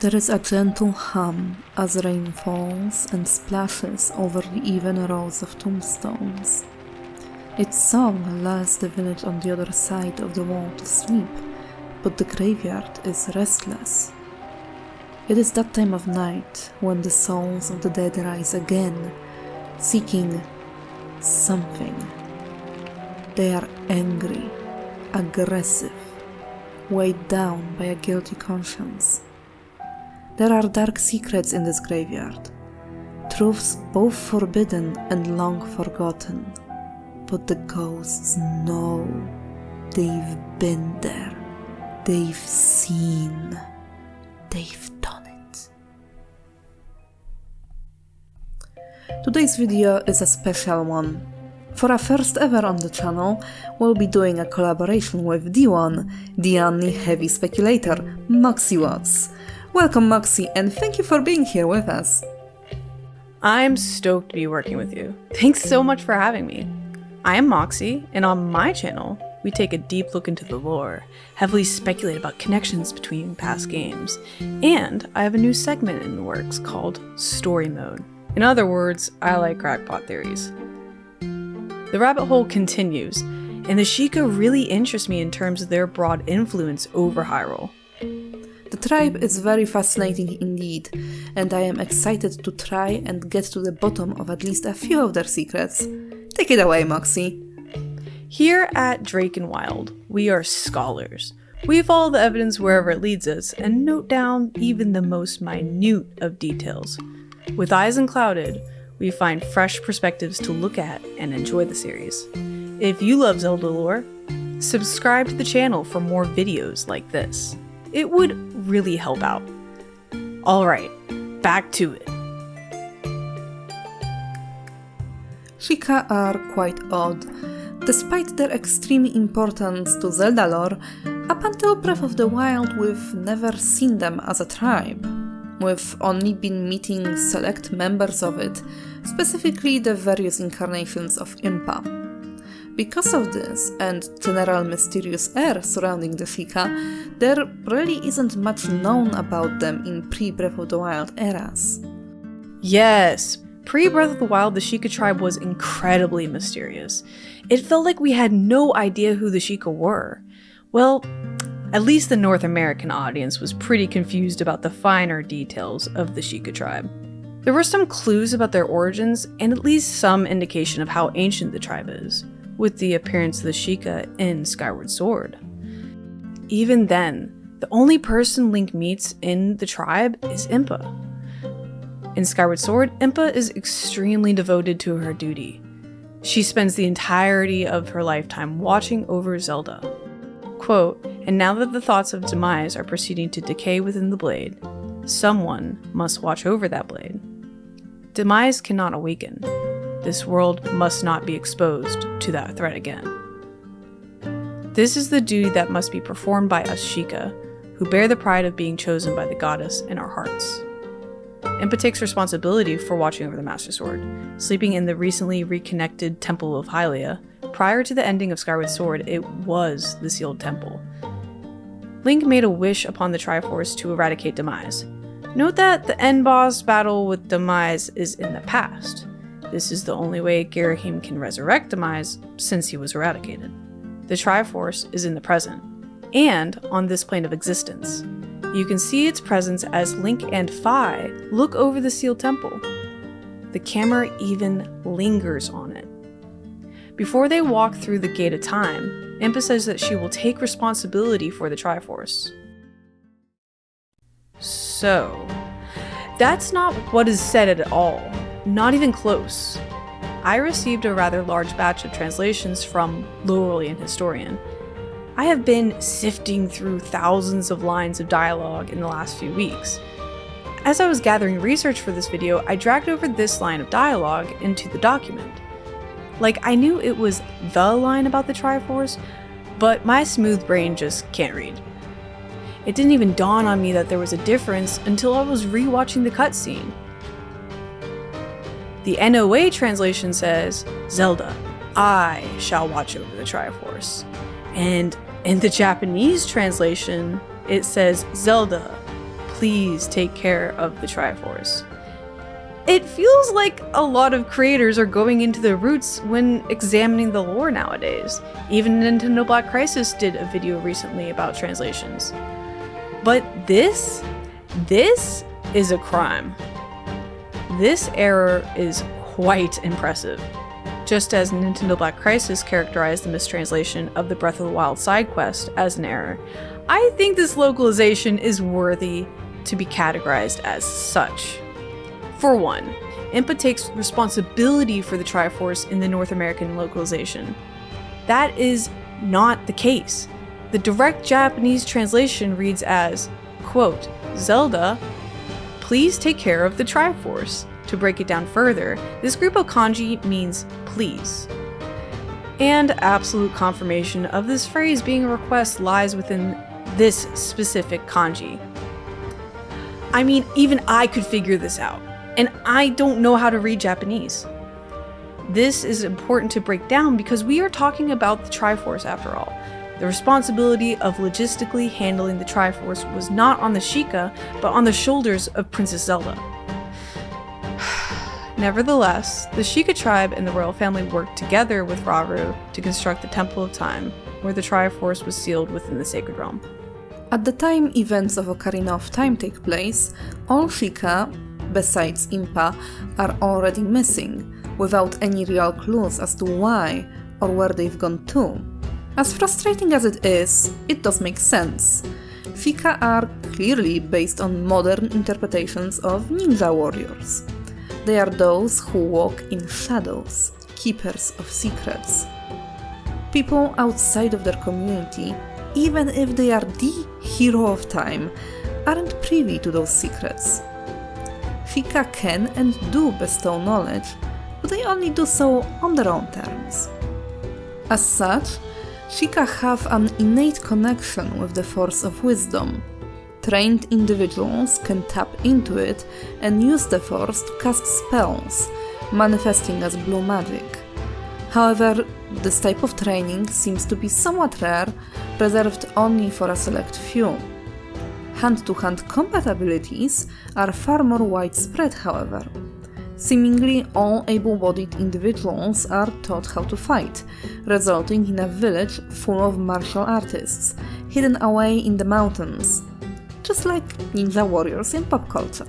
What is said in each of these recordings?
There is a gentle hum as rain falls and splashes over the even rows of tombstones. Its song lulls the village on the other side of the wall to sleep, but the graveyard is restless. It is that time of night when the souls of the dead rise again, seeking something. They are angry, aggressive, weighed down by a guilty conscience. There are dark secrets in this graveyard, truths both forbidden and long forgotten, but the ghosts know. They've been there, they've seen, they've done it. Today's video is a special one. For our first ever on the channel, we'll be doing a collaboration with the only heavy speculator, Moxie. Welcome, Moxie, and thank you for being here with us. I'm stoked to be working with you. Thanks so much for having me. I am Moxie, and on my channel, we take a deep look into the lore, heavily speculate about connections between past games, and I have a new segment in the works called Story Mode. In other words, I like crackpot theories. The rabbit hole continues, and the Sheikah really interest me in terms of their broad influence over Hyrule. The tribe is very fascinating indeed, and I am excited to try and get to the bottom of at least a few of their secrets. Take it away, Moxie. Here at Drake and Wild, we are scholars. We follow the evidence wherever it leads us and note down even the most minute of details. With eyes unclouded, we find fresh perspectives to look at and enjoy the series. If you love Zelda lore, subscribe to the channel for more videos like this. It would really help out. Alright, back to it. Sheikah are quite odd. Despite their extreme importance to Zelda lore, up until Breath of the Wild we've never seen them as a tribe. We've only been meeting select members of it, specifically the various incarnations of Impa. Because of this, and general mysterious air surrounding the Sheikah, there really isn't much known about them in pre-Breath of the Wild eras. Yes, pre-Breath of the Wild, the Sheikah Tribe was incredibly mysterious. It felt like we had no idea who the Sheikah were. Well, at least the North American audience was pretty confused about the finer details of the Sheikah Tribe. There were some clues about their origins, and at least some indication of how ancient the tribe is, with the appearance of the Sheikah in Skyward Sword. Even then, the only person Link meets in the tribe is Impa. In Skyward Sword, Impa is extremely devoted to her duty. She spends the entirety of her lifetime watching over Zelda. Quote, "And now that the thoughts of demise are proceeding to decay within the blade, someone must watch over that blade. Demise cannot awaken. This world must not be exposed to that threat again. This is the duty that must be performed by us Sheikah, who bear the pride of being chosen by the goddess in our hearts." Impa takes responsibility for watching over the Master Sword, sleeping in the recently reconnected Temple of Hylia. Prior to the ending of Skyward Sword, it was the Sealed Temple. Link made a wish upon the Triforce to eradicate Demise. Note that the end boss battle with Demise is in the past. This is the only way Girahim can resurrect Demise since he was eradicated. The Triforce is in the present, and on this plane of existence. You can see its presence as Link and Fi look over the Sealed Temple. The camera even lingers on it. Before they walk through the Gate of Time, Impa says that she will take responsibility for the Triforce. So, that's not what is said at all. Not even close. I received a rather large batch of translations from Lorelian Historian. I have been sifting through thousands of lines of dialogue in the last few weeks. As I was gathering research for this video, I dragged over this line of dialogue into the document. Like, I knew it was the line about the Triforce, but my smooth brain just can't read. It didn't even dawn on me that there was a difference until I was rewatching the cutscene. The NOA translation says, "Zelda, I shall watch over the Triforce." And in the Japanese translation, it says, "Zelda, please take care of the Triforce. It feels like a lot of creators are going into the roots when examining the lore nowadays. Even Nintendo Black Crisis did a video recently about translations. But this is a crime. This error is quite impressive. Just as Nintendo Black Crisis characterized the mistranslation of the Breath of the Wild side quest as an error, I think this localization is worthy to be categorized as such. For one, Impa takes responsibility for the Triforce in the North American localization. That is not the case. The direct Japanese translation reads as, quote, Zelda, please take care of the Triforce. To break it down further, this group of kanji means please. And absolute confirmation of this phrase being a request lies within this specific kanji. I mean, even I could figure this out, and I don't know how to read Japanese. This is important to break down because we are talking about the Triforce after all. The responsibility of logistically handling the Triforce was not on the Sheikah, but on the shoulders of Princess Zelda. Nevertheless, the Sheikah Tribe and the royal family worked together with Rauru to construct the Temple of Time, where the Triforce was sealed within the Sacred Realm. At the time events of Ocarina of Time take place, all Sheikah, besides Impa, are already missing, without any real clues as to why or where they've gone to. As frustrating as it is, it does make sense. Sheikah are clearly based on modern interpretations of ninja warriors. They are those who walk in shadows, keepers of secrets. People outside of their community, even if they are the hero of time, aren't privy to those secrets. Sheikah can and do bestow knowledge, but they only do so on their own terms. As such, Sheikah have an innate connection with the force of wisdom. Trained individuals can tap into it and use the force to cast spells, manifesting as blue magic. However, this type of training seems to be somewhat rare, reserved only for a select few. Hand-to-hand combat abilities are far more widespread, however. Seemingly all able-bodied individuals are taught how to fight, resulting in a village full of martial artists, hidden away in the mountains, just like ninja warriors in pop culture.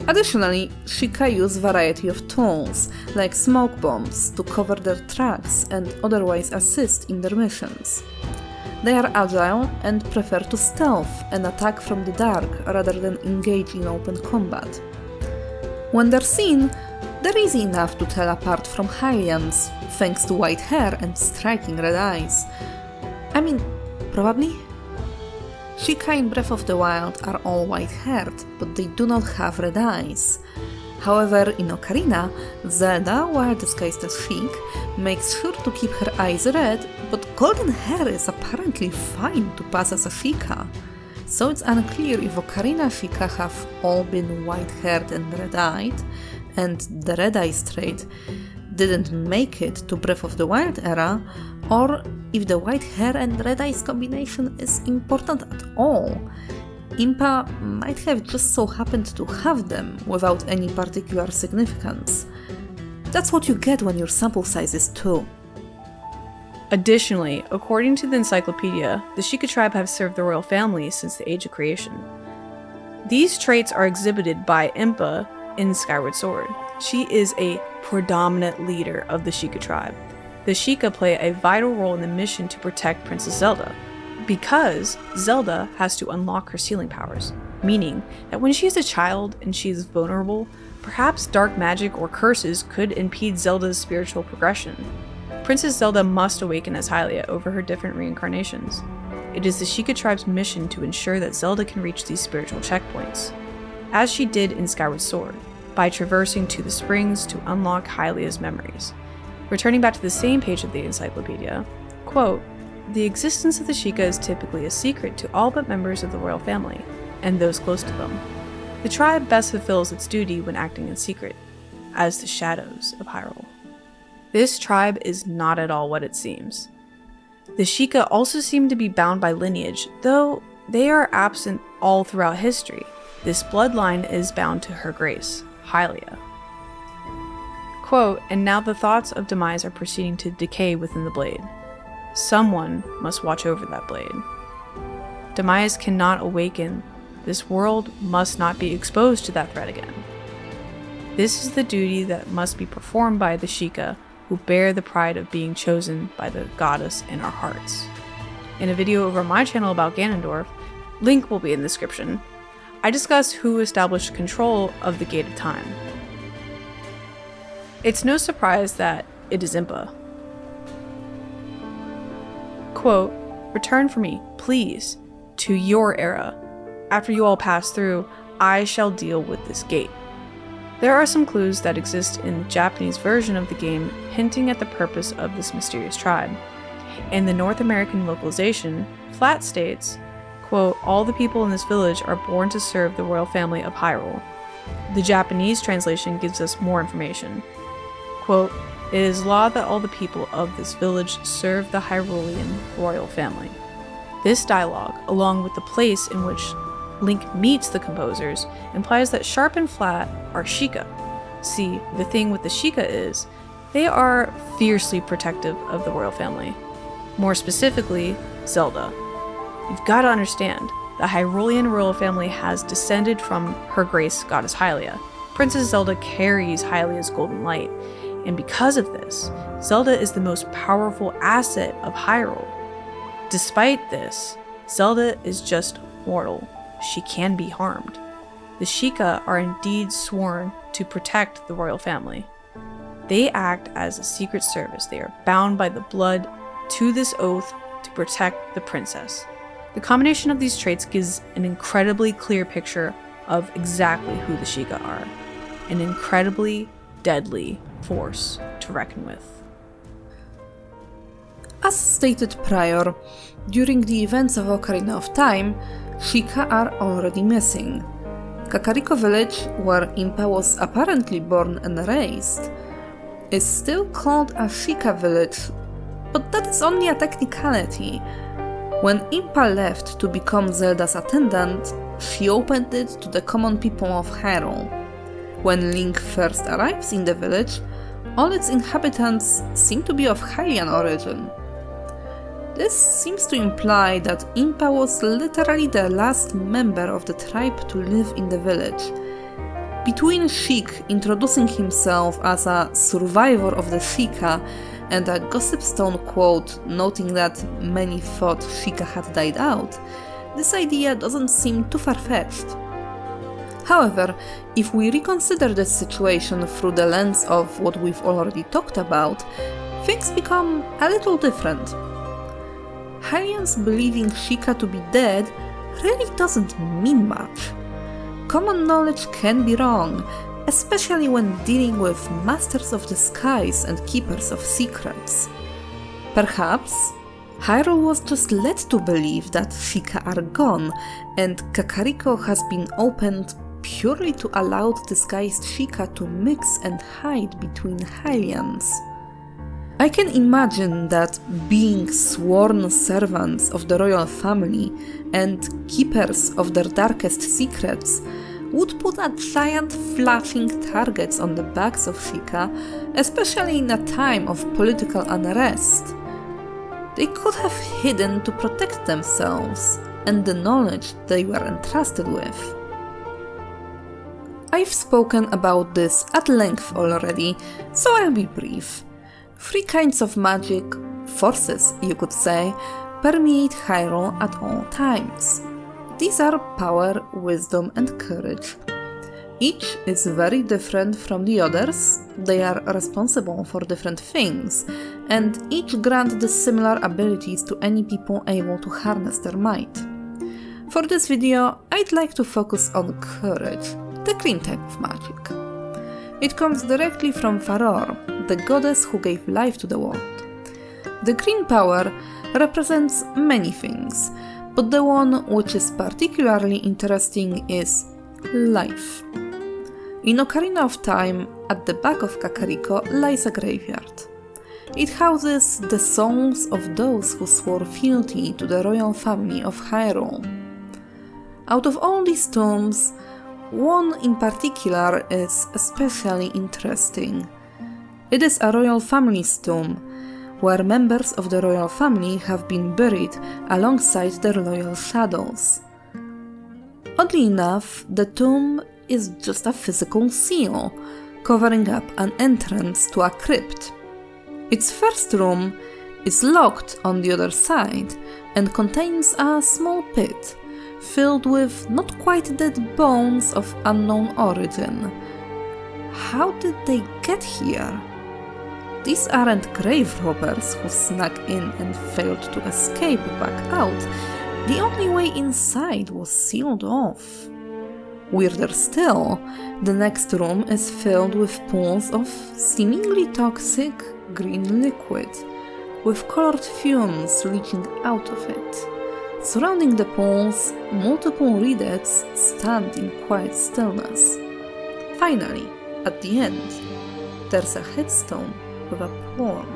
Additionally, Sheikah use variety of tools, like smoke bombs, to cover their tracks and otherwise assist in their missions. They are agile and prefer to stealth and attack from the dark rather than engage in open combat. When they're seen, they're easy enough to tell apart from Hylians, thanks to white hair and striking red eyes. I mean, probably? Sheikah in Breath of the Wild are all white-haired, but they do not have red eyes. However, in Ocarina, Zelda, while disguised as Sheik, makes sure to keep her eyes red, but golden hair is apparently fine to pass as a Sheikah. So it's unclear if Ocarina Sheikah have all been white-haired and red-eyed, and the red eyes trait didn't make it to Breath of the Wild era, or if the white hair and red eyes combination is important at all. Impa might have just so happened to have them without any particular significance. That's what you get when your sample size is 2. Additionally, according to the Encyclopedia, the Sheikah Tribe have served the royal family since the Age of Creation. These traits are exhibited by Impa in Skyward Sword. She is a predominant leader of the Sheikah Tribe. The Sheikah play a vital role in the mission to protect Princess Zelda, because Zelda has to unlock her sealing powers, meaning that when she is a child and she is vulnerable, perhaps dark magic or curses could impede Zelda's spiritual progression. Princess Zelda must awaken as Hylia over her different reincarnations. It is the Sheikah Tribe's mission to ensure that Zelda can reach these spiritual checkpoints, as she did in Skyward Sword, by traversing to the springs to unlock Hylia's memories. Returning back to the same page of the encyclopedia, quote, "The existence of the Sheikah is typically a secret to all but members of the royal family, and those close to them. The tribe best fulfills its duty when acting in secret, as the shadows of Hyrule." This tribe is not at all what it seems. The Sheikah also seem to be bound by lineage, though they are absent all throughout history. This bloodline is bound to her grace, Hylia. Quote, and now the thoughts of demise are proceeding to decay within the blade. Someone must watch over that blade. Demise cannot awaken. This world must not be exposed to that threat again. This is the duty that must be performed by the Sheikah, who bear the pride of being chosen by the goddess in our hearts. In a video over on my channel about Ganondorf, link will be in the description, I discuss who established control of the Gate of Time. It's no surprise that it is Impa. Quote, return for me, please, to your era. After you all pass through, I shall deal with this gate. There are some clues that exist in the Japanese version of the game hinting at the purpose of this mysterious tribe. In the North American localization, Flat states, quote, all the people in this village are born to serve the royal family of Hyrule. The Japanese translation gives us more information. Quote, it is law that all the people of this village serve the Hyrulean royal family. This dialogue, along with the place in which Link meets the composers, implies that Sharp and Flat are Sheikah. See, the thing with the Sheikah is, they are fiercely protective of the royal family. More specifically, Zelda. You've got to understand, the Hyrulean royal family has descended from Her Grace Goddess Hylia. Princess Zelda carries Hylia's golden light, and because of this, Zelda is the most powerful asset of Hyrule. Despite this, Zelda is just mortal. She can be harmed. The Sheikah are indeed sworn to protect the royal family. They act as a secret service. They are bound by the blood to this oath to protect the princess. The combination of these traits gives an incredibly clear picture of exactly who the Sheikah are. An incredibly deadly force to reckon with. As stated prior, during the events of Ocarina of Time, Sheikah are already missing. Kakariko village, where Impa was apparently born and raised, is still called a Sheikah village, but that is only a technicality. When Impa left to become Zelda's attendant, she opened it to the common people of Hyrule. When Link first arrives in the village, all its inhabitants seem to be of Hylian origin. This seems to imply that Impa was literally the last member of the tribe to live in the village. Between Sheik introducing himself as a survivor of the Sheikah and a Gossip Stone quote noting that many thought Sheikah had died out, this idea doesn't seem too far-fetched. However, if we reconsider this situation through the lens of what we've already talked about, things become a little different. Hylians believing Sheikah to be dead really doesn't mean much. Common knowledge can be wrong, especially when dealing with Masters of the Skies and Keepers of Secrets. Perhaps Hyrule was just led to believe that Sheikah are gone, and Kakariko has been opened purely to allow the disguised Sheikah to mix and hide between Hylians. I can imagine that being sworn servants of the royal family and keepers of their darkest secrets would put a giant flashing targets on the backs of Sheikah, especially in a time of political unrest. They could have hidden to protect themselves and the knowledge they were entrusted with. I've spoken about this at length already, so I'll be brief. 3 kinds of magic, forces you could say, permeate Hyrule at all times. These are power, wisdom and courage. Each is very different from the others, they are responsible for different things, and each grant the similar abilities to any people able to harness their might. For this video, I'd like to focus on courage, the green type of magic. It comes directly from Farore, the goddess who gave life to the world. The green power represents many things, but the one which is particularly interesting is life. In Ocarina of Time, at the back of Kakariko lies a graveyard. It houses the souls of those who swore fealty to the royal family of Hyrule. Out of all these tombs, one in particular is especially interesting. It is a royal family's tomb, where members of the royal family have been buried alongside their loyal shadows. Oddly enough, the tomb is just a physical seal, covering up an entrance to a crypt. Its first room is locked on the other side and contains a small pit filled with not quite dead bones of unknown origin. How did they get here? These aren't grave robbers who snuck in and failed to escape back out. The only way inside was sealed off. Weirder still, the next room is filled with pools of seemingly toxic green liquid, with colored fumes leaking out of it. Surrounding the pools, multiple redeads stand in quiet stillness. Finally, at the end, there's a headstone with a poem.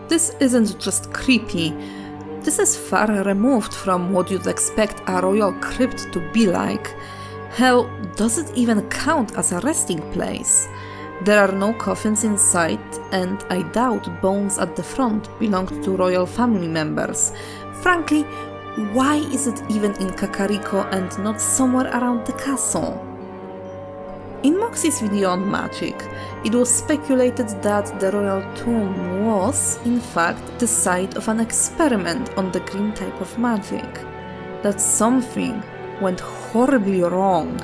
This isn't just creepy. This is far removed from what you'd expect a royal crypt to be like. Hell, does it even count as a resting place? There are no coffins inside, and I doubt bones at the front belonged to royal family members. Frankly, why is it even in Kakariko and not somewhere around the castle? In Moxie's video on magic, it was speculated that the royal tomb was, in fact, the site of an experiment on the green type of magic. That something went horribly wrong,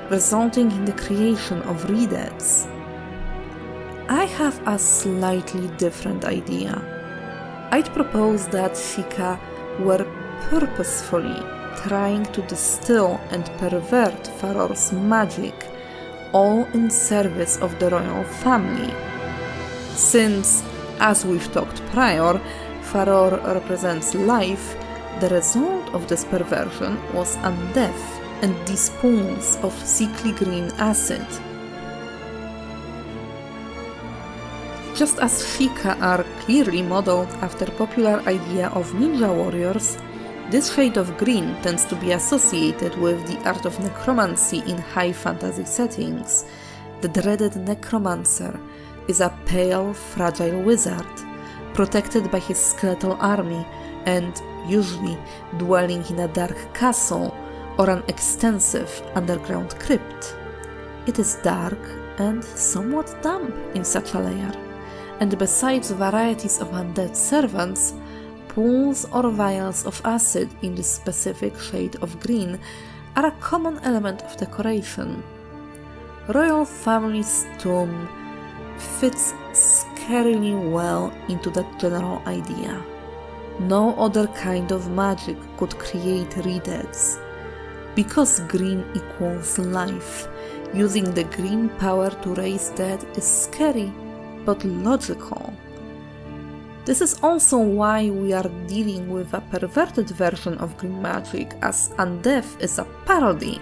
resulting in the creation of redeads. I have a slightly different idea. I'd propose that Sheikah were purposefully trying to distill and pervert Faror's magic, all in service of the royal family. Since, as we've talked prior, Faror represents life, the result of this perversion was Undeath and these pools of sickly green acid. Just as Sheikah are clearly modeled after popular idea of ninja warriors, this shade of green tends to be associated with the art of necromancy in high fantasy settings. The dreaded necromancer is a pale, fragile wizard, protected by his skeletal army and usually dwelling in a dark castle or an extensive underground crypt. It is dark and somewhat damp in such a layer, and besides varieties of undead servants, pools or vials of acid in this specific shade of green are a common element of decoration. Royal family's tomb fits scarily well into that general idea. No other kind of magic could create redeads. Because green equals life, using the green power to raise dead is scary, but logical. This is also why we are dealing with a perverted version of green magic, as Undeath is a parody,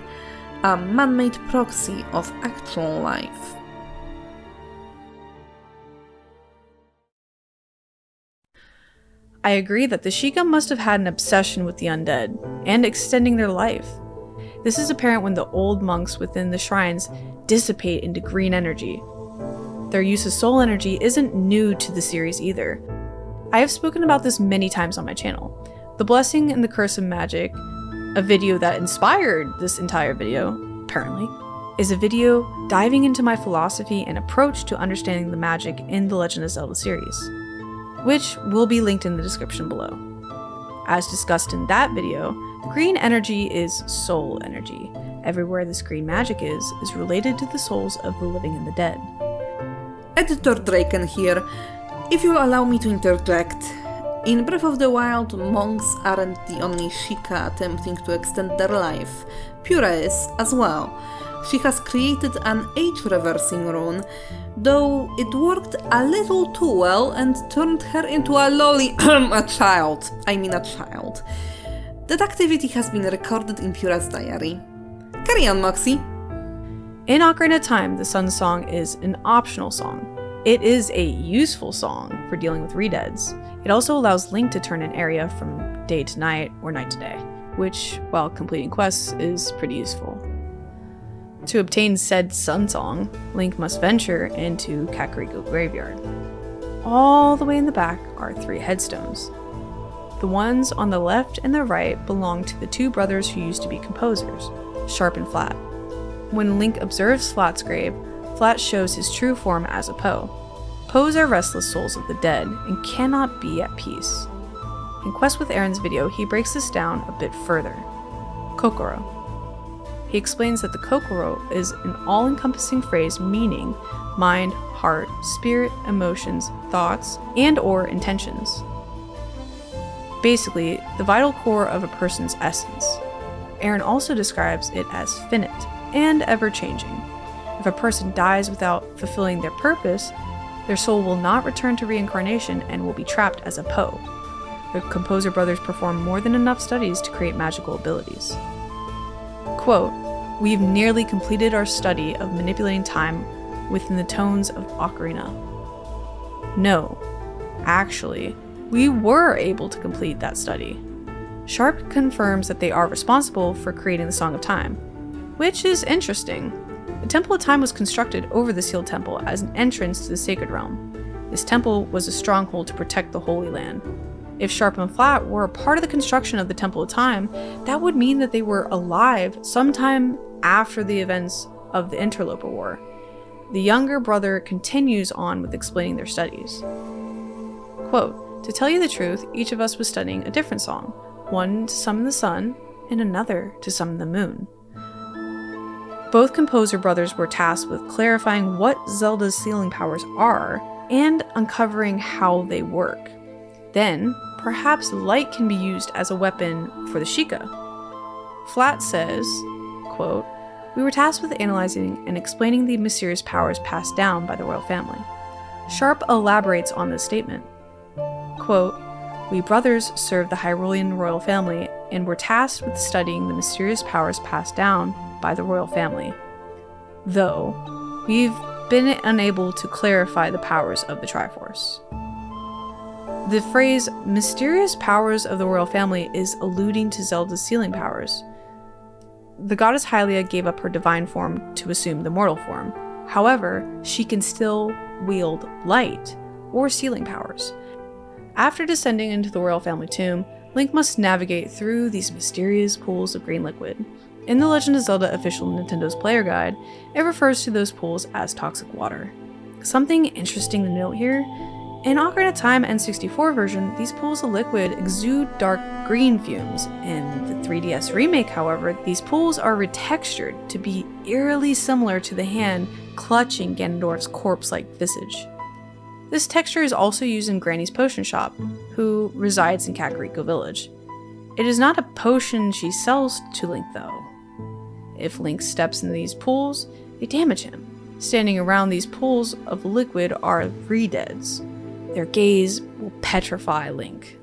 a man-made proxy of actual life. I agree that the Sheikah must have had an obsession with the undead, and extending their life. This is apparent when the old monks within the shrines dissipate into green energy. Their use of soul energy isn't new to the series either. I have spoken about this many times on my channel. The Blessing and the Curse of Magic, a video that inspired this entire video, apparently, is a video diving into my philosophy and approach to understanding the magic in the Legend of Zelda series, which will be linked in the description below. As discussed in that video, green energy is soul energy. Everywhere this green magic is related to the souls of the living and the dead. Editor Draken here. If you'll allow me to interject, in Breath of the Wild, monks aren't the only Sheikah attempting to extend their life. Pura is as well. She has created an age-reversing rune, though it worked a little too well and turned her into a child. That activity has been recorded in Pura's diary. Carry on, Moxie. In Ocarina of Time, the Sun Song is an optional song. It is a useful song for dealing with redeads. It also allows Link to turn an area from day to night or night to day. which, while completing quests, is pretty useful. To obtain said Sun Song, Link must venture into Kakariko Graveyard. All the way in the back are 3 headstones. The ones on the left and the right belong to the 2 brothers who used to be composers, Sharp and Flat. When Link observes Flat's grave, Flat shows his true form as a Poe. Poes are restless souls of the dead and cannot be at peace. In Quest with Aaron's video, he breaks this down a bit further. Kokoro. He explains that the kokoro is an all-encompassing phrase meaning mind, heart, spirit, emotions, thoughts, and/or intentions. Basically, the vital core of a person's essence. Aaron also describes it as finite and ever-changing. If a person dies without fulfilling their purpose, their soul will not return to reincarnation and will be trapped as a Poe. The composer brothers perform more than enough studies to create magical abilities. Quote, "We've nearly completed our study of manipulating time within the tones of ocarina." No, actually, we were able to complete that study. Sharp confirms that they are responsible for creating the Song of Time, which is interesting. The Temple of Time was constructed over the Sealed Temple as an entrance to the Sacred Realm. This temple was a stronghold to protect the Holy Land. If Sharp and Flat were a part of the construction of the Temple of Time, that would mean that they were alive sometime after the events of the Interloper War. The younger brother continues on with explaining their studies. Quote, "To tell you the truth, each of us was studying a different song, one to summon the sun and another to summon the moon. Both composer brothers were tasked with clarifying what Zelda's sealing powers are and uncovering how they work. Then, perhaps light can be used as a weapon for the Sheikah." Flat says, quote, "We were tasked with analyzing and explaining the mysterious powers passed down by the royal family." Sharp elaborates on this statement. Quote, "We brothers served the Hyrulean royal family and were tasked with studying the mysterious powers passed down by the royal family. Though, we've been unable to clarify the powers of the Triforce." The phrase "mysterious powers of the royal family" is alluding to Zelda's sealing powers. The goddess Hylia gave up her divine form to assume the mortal form. However, she can still wield light or sealing powers. After descending into the royal family tomb, Link must navigate through these mysterious pools of green liquid. In the Legend of Zelda official Nintendo's player guide, it refers to those pools as toxic water. Something interesting to note here, in Ocarina of Time N64 version, these pools of liquid exude dark green fumes. In the 3DS remake, however, these pools are retextured to be eerily similar to the hand clutching Ganondorf's corpse-like visage. This texture is also used in Granny's potion shop, who resides in Kakariko Village. It is not a potion she sells to Link though. If Link steps into these pools, they damage him. Standing around these pools of liquid are Redeads. Their gaze will petrify Link.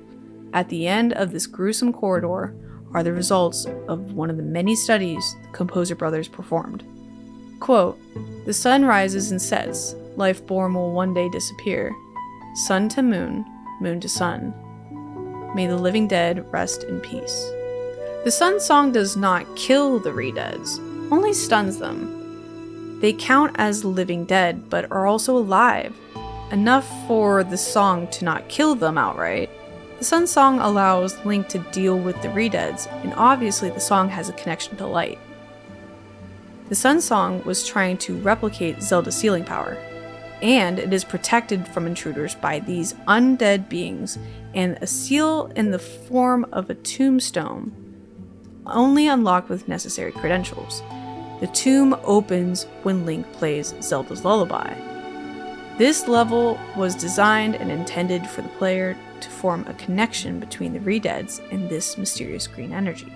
At the end of this gruesome corridor are the results of one of the many studies the composer brothers performed. Quote, "The sun rises and sets. Life-born will one day disappear. Sun to moon, moon to sun. May the living dead rest in peace." The Sun Song does not kill the Redeads, only stuns them. They count as living dead, but are also alive, enough for the song to not kill them outright. The Sun Song allows Link to deal with the Redeads, and obviously the song has a connection to light. The Sun Song was trying to replicate Zelda's sealing power, and it is protected from intruders by these undead beings and a seal in the form of a tombstone, only unlocked with necessary credentials. The tomb opens when Link plays Zelda's Lullaby. This level was designed and intended for the player to form a connection between the Redeads and this mysterious green energy.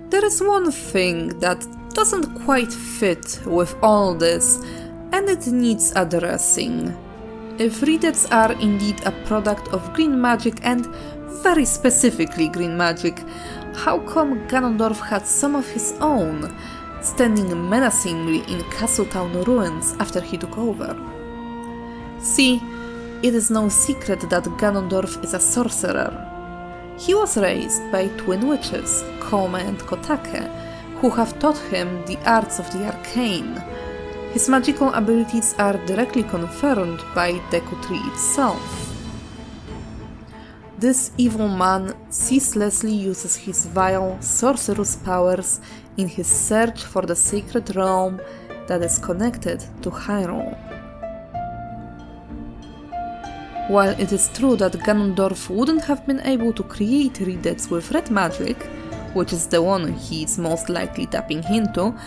There is one thing that doesn't quite fit with all this, and it needs addressing. If Redeads are indeed a product of green magic, and very specifically green magic, how come Ganondorf had some of his own, standing menacingly in Castletown ruins after he took over? See, it is no secret that Ganondorf is a sorcerer. He was raised by twin witches, Kome and Kotake, who have taught him the arts of the arcane. His magical abilities are directly confirmed by Deku Tree itself. This evil man ceaselessly uses his vile, sorcerous powers in his search for the sacred realm that is connected to Hyrule. While it is true that Ganondorf wouldn't have been able to create redeads with red magic, which is the one he is most likely tapping into,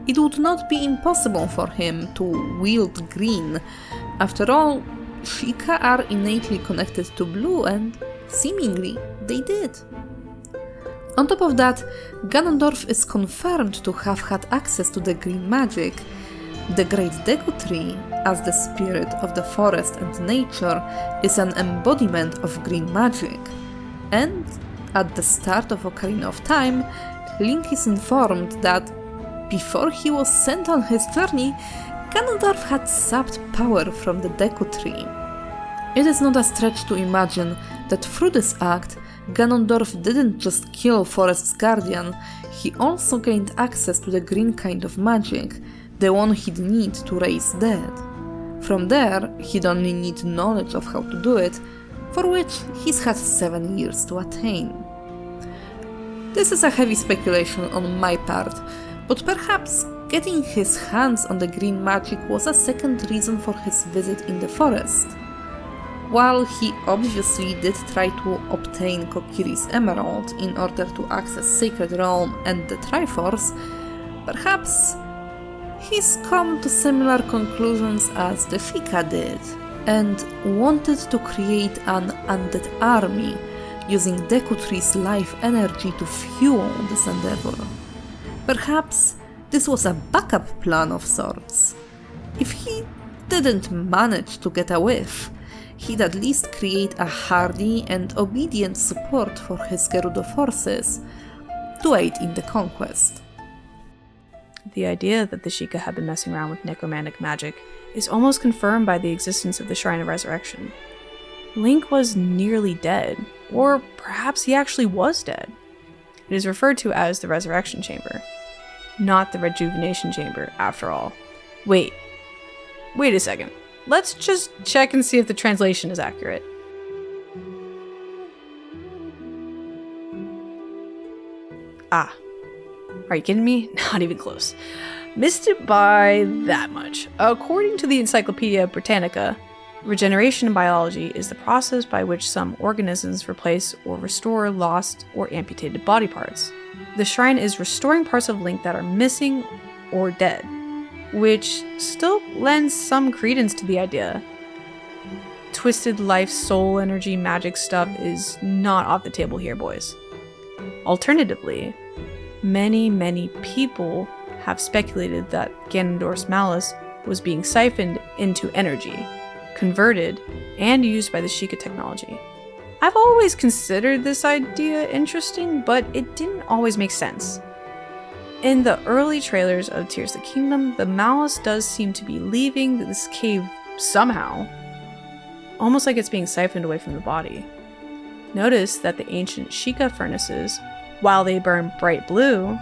it would not be impossible for him to wield green. After all, Sheikah are innately connected to blue, and seemingly they did. On top of that, Ganondorf is confirmed to have had access to the green magic. The Great Deku Tree, as the spirit of the forest and nature, is an embodiment of green magic. And at the start of Ocarina of Time, Link is informed that before he was sent on his journey, Ganondorf had sapped power from the Deku Tree. It is not a stretch to imagine that through this act, Ganondorf didn't just kill Forest's guardian, he also gained access to the green kind of magic, the one he'd need to raise dead. From there, he'd only need knowledge of how to do it, for which he's had 7 years to attain. This is a heavy speculation on my part, but perhaps getting his hands on the green magic was a second reason for his visit in the forest. While he obviously did try to obtain Kokiri's emerald in order to access Sacred Realm and the Triforce, perhaps he's come to similar conclusions as the Sheikah did, and wanted to create an undead army, using Deku Tree's life energy to fuel this endeavor. Perhaps this was a backup plan of sorts. If he didn't manage to get a whiff, he'd at least create a hardy and obedient support for his Gerudo forces to aid in the conquest. The idea that the Sheikah had been messing around with necromantic magic is almost confirmed by the existence of the Shrine of Resurrection. Link was nearly dead, or perhaps he actually was dead. It is referred to as the Resurrection Chamber, not the Rejuvenation Chamber, after all. Wait a second. Let's just check and see if the translation is accurate. Ah. Are you kidding me? Not even close. Missed it by that much. According to the Encyclopedia Britannica, regeneration in biology is the process by which some organisms replace or restore lost or amputated body parts. The shrine is restoring parts of Link that are missing or dead, which still lends some credence to the idea. Twisted life, soul energy, magic stuff is not off the table here, boys. Alternatively, many people have speculated that Ganondorf's malice was being siphoned into energy, converted, and used by the Sheikah technology. I've always considered this idea interesting, but it didn't always make sense. In the early trailers of Tears of the Kingdom, the malice does seem to be leaving this cave somehow, almost like it's being siphoned away from the body. Notice that the ancient Sheikah furnaces, while they burn bright blue,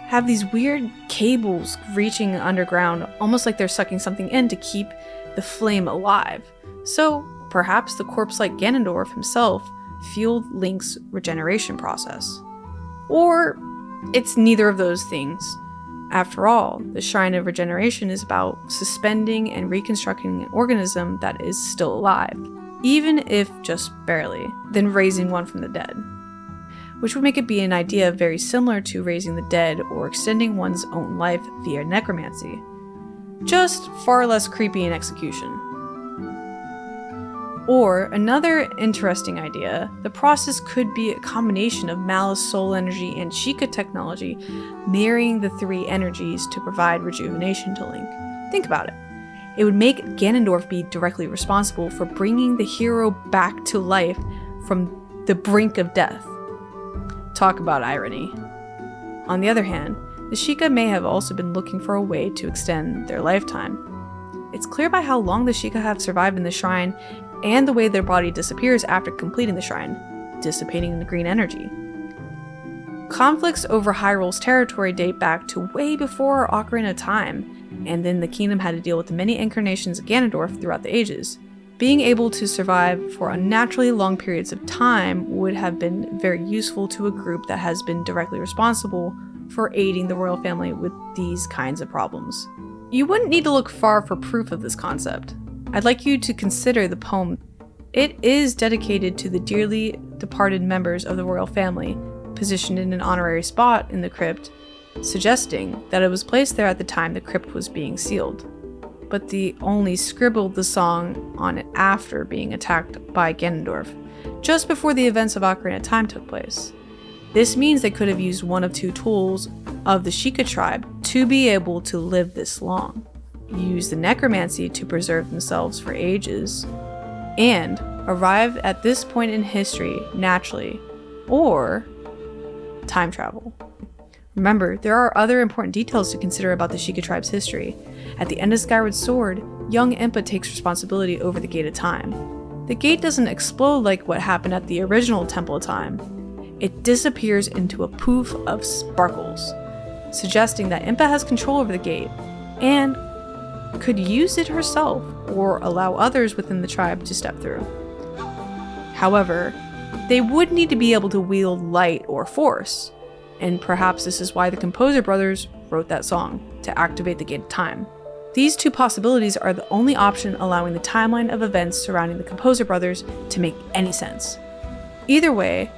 have these weird cables reaching underground, almost like they're sucking something in to keep the flame alive. So perhaps the corpse-like Ganondorf himself fueled Link's regeneration process. Or it's neither of those things. After all, the Shrine of Regeneration is about suspending and reconstructing an organism that is still alive, even if just barely, then raising one from the dead, which would make it be an idea very similar to raising the dead or extending one's own life via necromancy, just far less creepy in execution. Or, another interesting idea, the process could be a combination of Malice soul energy and Sheikah technology, marrying the three energies to provide rejuvenation to Link. Think about it. It would make Ganondorf be directly responsible for bringing the hero back to life from the brink of death. Talk about irony. On the other hand, the Sheikah may have also been looking for a way to extend their lifetime. It's clear by how long the Sheikah have survived in the shrine and the way their body disappears after completing the shrine. dissipating the green energy. Conflicts over Hyrule's territory date back to way before Ocarina of Time, and then the kingdom had to deal with the many incarnations of Ganondorf throughout the ages. Being able to survive for unnaturally long periods of time would have been very useful to a group that has been directly responsible for aiding the royal family with these kinds of problems. You wouldn't need to look far for proof of this concept. I'd like you to consider the poem. It is dedicated to the dearly departed members of the royal family, positioned in an honorary spot in the crypt, suggesting that it was placed there at the time the crypt was being sealed. But they only scribbled the song on it after being attacked by Ganondorf, just before the events of Ocarina of Time took place. This means they could have used one of two tools of the Sheikah Tribe to be able to live this long. Use the necromancy to preserve themselves for ages, and arrive at this point in history naturally, or time travel. Remember, there are other important details to consider about the Sheikah Tribe's history. At the end of Skyward Sword, young Impa takes responsibility over the Gate of Time. The gate doesn't explode like what happened at the original Temple of Time. It disappears into a poof of sparkles, suggesting that Impa has control over the gate, and could use it herself or allow others within the tribe to step through. However, they would need to be able to wield light or force, and perhaps this is why the Composer Brothers wrote that song, to activate the Gate of Time. These two possibilities are the only option allowing the timeline of events surrounding the Composer Brothers to make any sense. Either way,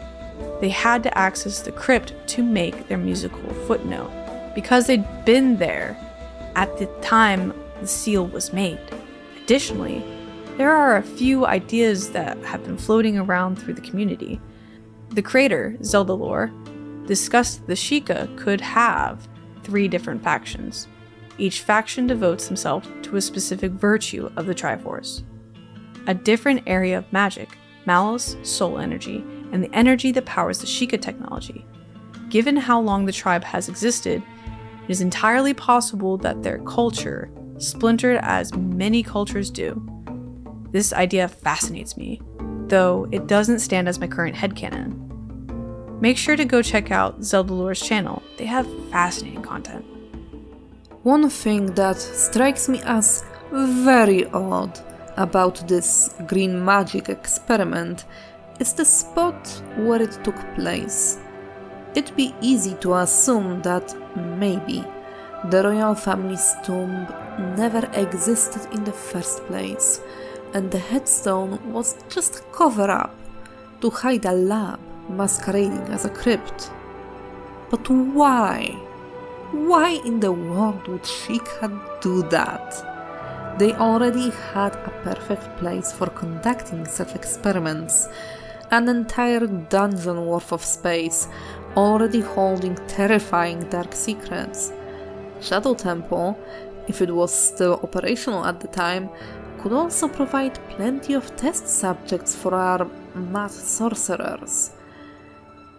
they had to access the crypt to make their musical footnote, because they'd been there at the time the seal was made. Additionally, there are a few ideas that have been floating around through the community. The creator, Zelda lore, discussed the Sheikah could have 3 different factions. Each faction devotes themselves to a specific virtue of the Triforce. A different area of magic, malice, soul energy, and the energy that powers the Sheikah technology. Given how long the tribe has existed, it is entirely possible that their culture splintered as many cultures do. This idea fascinates me, though it doesn't stand as my current headcanon. Make sure to go check out Zelda Lore's channel. They have fascinating content. One thing that strikes me as very odd about this green magic experiment is the spot where it took place. It'd be easy to assume that maybe the royal family's tomb never existed in the first place, and the headstone was just a cover-up to hide a lab masquerading as a crypt. But why? Why in the world would Sheikah do that? They already had a perfect place for conducting such experiments, an entire dungeon worth of space, already holding terrifying dark secrets. Shadow Temple, if it was still operational at the time, could also provide plenty of test subjects for our mad sorcerers.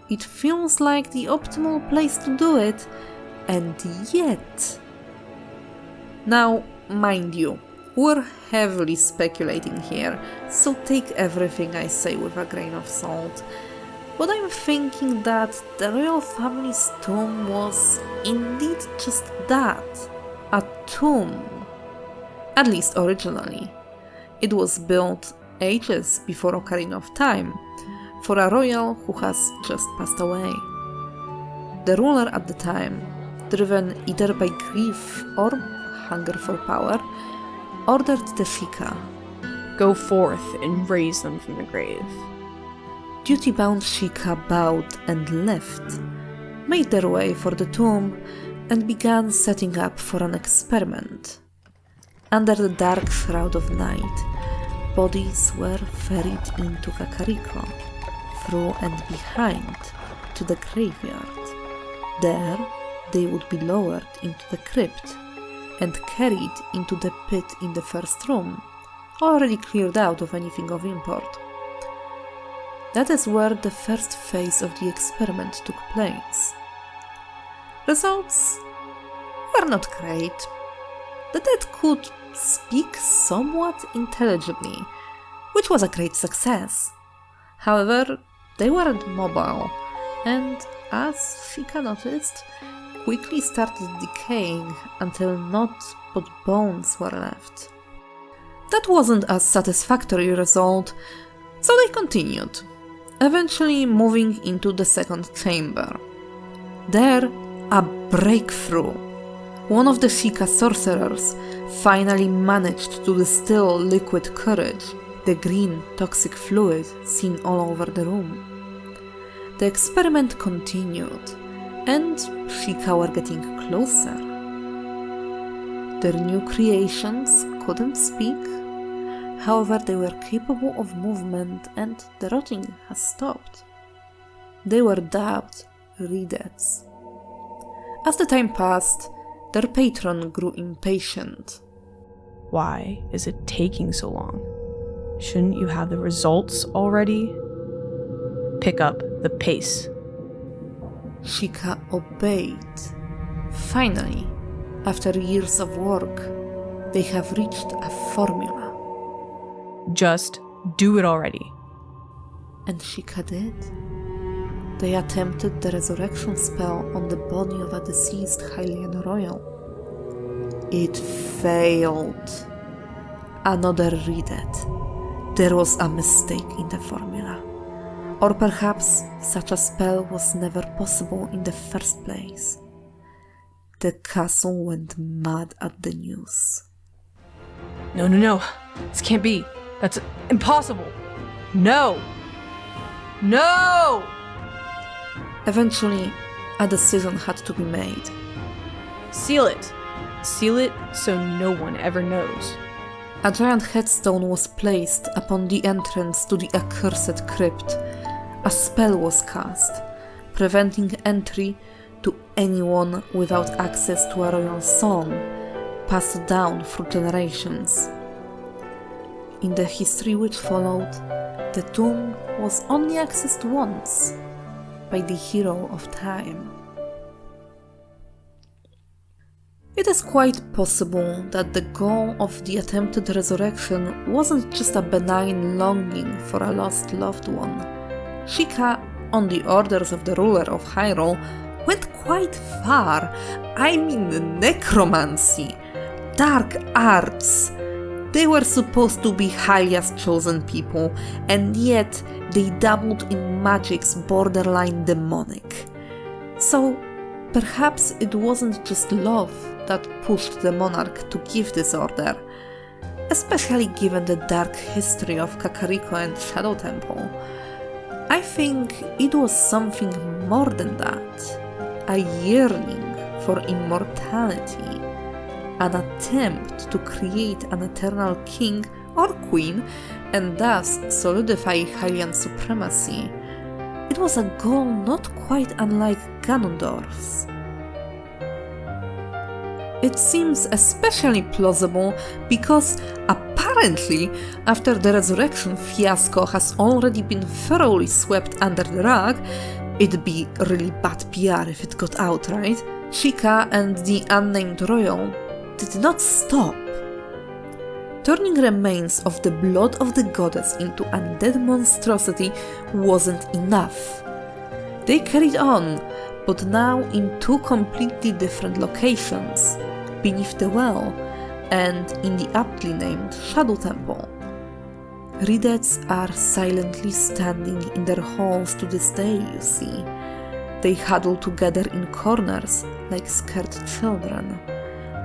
It feels like the optimal place to do it, and yet... Now, mind you, we're heavily speculating here, so take everything I say with a grain of salt. But I'm thinking that the royal family's tomb was indeed just that, a tomb. At least originally. It was built ages before Ocarina of Time, for a royal who has just passed away. The ruler at the time, driven either by grief or hunger for power, ordered the Sheikah. Go forth and raise them from the grave. Duty-bound Sheikah bowed and left, made their way for the tomb, and began setting up for an experiment. Under the dark shroud of night, bodies were ferried into Kakariko, through and behind, to the graveyard. There, they would be lowered into the crypt and carried into the pit in the first room, already cleared out of anything of import. That is where the first phase of the experiment took place. Results were not great. The dead could speak somewhat intelligibly, which was a great success. However, They weren't mobile, and as Sheikah noticed, quickly started decaying until not but bones were left. That wasn't a satisfactory result, so they continued, eventually moving into the second chamber. There, a breakthrough. One of the Sheikah sorcerers finally managed to distill liquid courage, the green toxic fluid seen all over the room. The experiment continued, and Sheikah were getting closer. Their new creations couldn't speak, however they were capable of movement and the rotting has stopped. They were dubbed Redeads. As the time passed, their patron grew impatient. Why is it taking so long? Shouldn't you have the results already? Pick up the pace. Sheikah obeyed. Finally, after years of work, they have reached a formula. Just do it already. And Sheikah did. They attempted the resurrection spell on the body of a deceased Hylian royal. It failed. Another Redead. There was a mistake in the formula. Or perhaps such a spell was never possible in the first place. The castle went mad at the news. No. This can't be. That's impossible. No! Eventually, a decision had to be made. Seal it. Seal it so no one ever knows. A giant headstone was placed upon the entrance to the accursed crypt. A spell was cast, preventing entry to anyone without access to a royal song, passed down through generations. In the history which followed, the tomb was only accessed once, by the hero of time. It is quite possible that the goal of the attempted resurrection wasn't just a benign longing for a lost loved one. Sheikah, on the orders of the ruler of Hyrule, went quite far. I mean necromancy, dark arts. They were supposed to be Hylia's chosen people, and yet they dabbled in magics borderline demonic. So perhaps it wasn't just love that pushed the monarch to give this order, especially given the dark history of Kakariko and Shadow Temple. I think it was something more than that, a yearning for immortality, an attempt to create an eternal king or queen and thus solidify Hylian supremacy. It was a goal not quite unlike Ganondorf's. It seems especially plausible because apparently, after the resurrection fiasco has already been thoroughly swept under the rug, it'd be really bad PR if it got out, right? Sheikah and the unnamed royal did not stop. Turning remains of the blood of the goddess into undead monstrosity wasn't enough. They carried on, but now in two completely different locations, beneath the well and in the aptly named Shadow Temple. Redeads are silently standing in their halls to this day, you see. They huddle together in corners like scared children,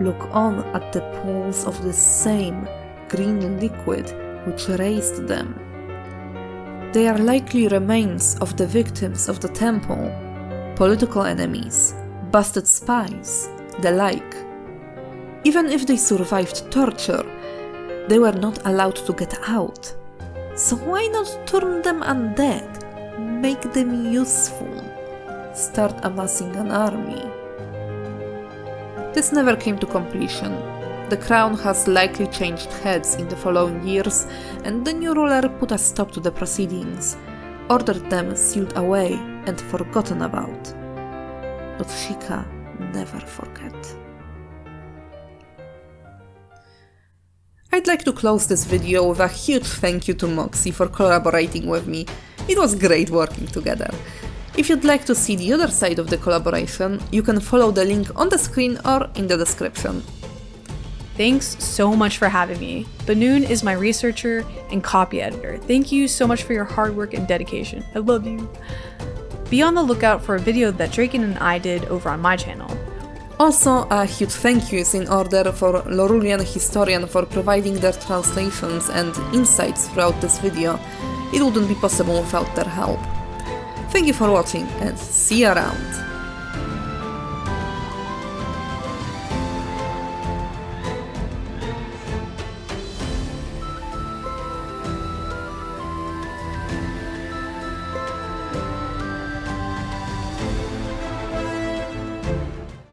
look on at the pools of the same green liquid which raised them. They are likely remains of the victims of the temple, political enemies, busted spies, the like. Even if they survived torture, they were not allowed to get out. So why not turn them undead, make them useful, start amassing an army? This never came to completion. The crown has likely changed heads in the following years, and the new ruler put a stop to the proceedings, ordered them sealed away and forgotten about. But Sheikah never forget. I'd like to close this video with a huge thank you to Moxie for collaborating with me. It was great working together. If you'd like to see the other side of the collaboration, you can follow the link on the screen or in the description. Thanks so much for having me. Banoon is my researcher and copy editor. Thank you so much for your hard work and dedication. I love you. Be on the lookout for a video that Draken and I did over on my channel. Also, a huge thank you is in order for Lorulian Historian for providing their translations and insights throughout this video. It wouldn't be possible without their help. Thank you for watching and see you around!